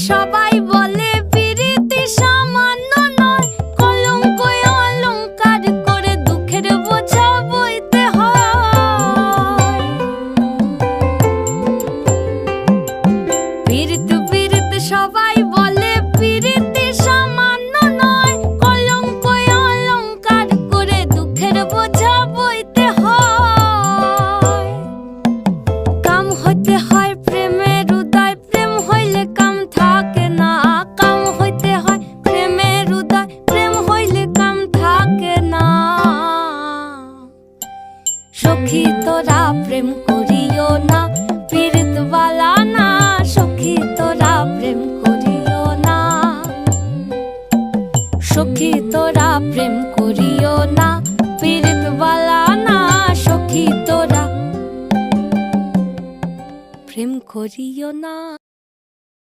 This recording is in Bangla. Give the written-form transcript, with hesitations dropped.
সবাই বলে পিরিতি সামান্য নয়, কলঙ্ক অলংকার করে দুঃখের বোঝা বইতে হয়। পিরিত পিরিত সবাই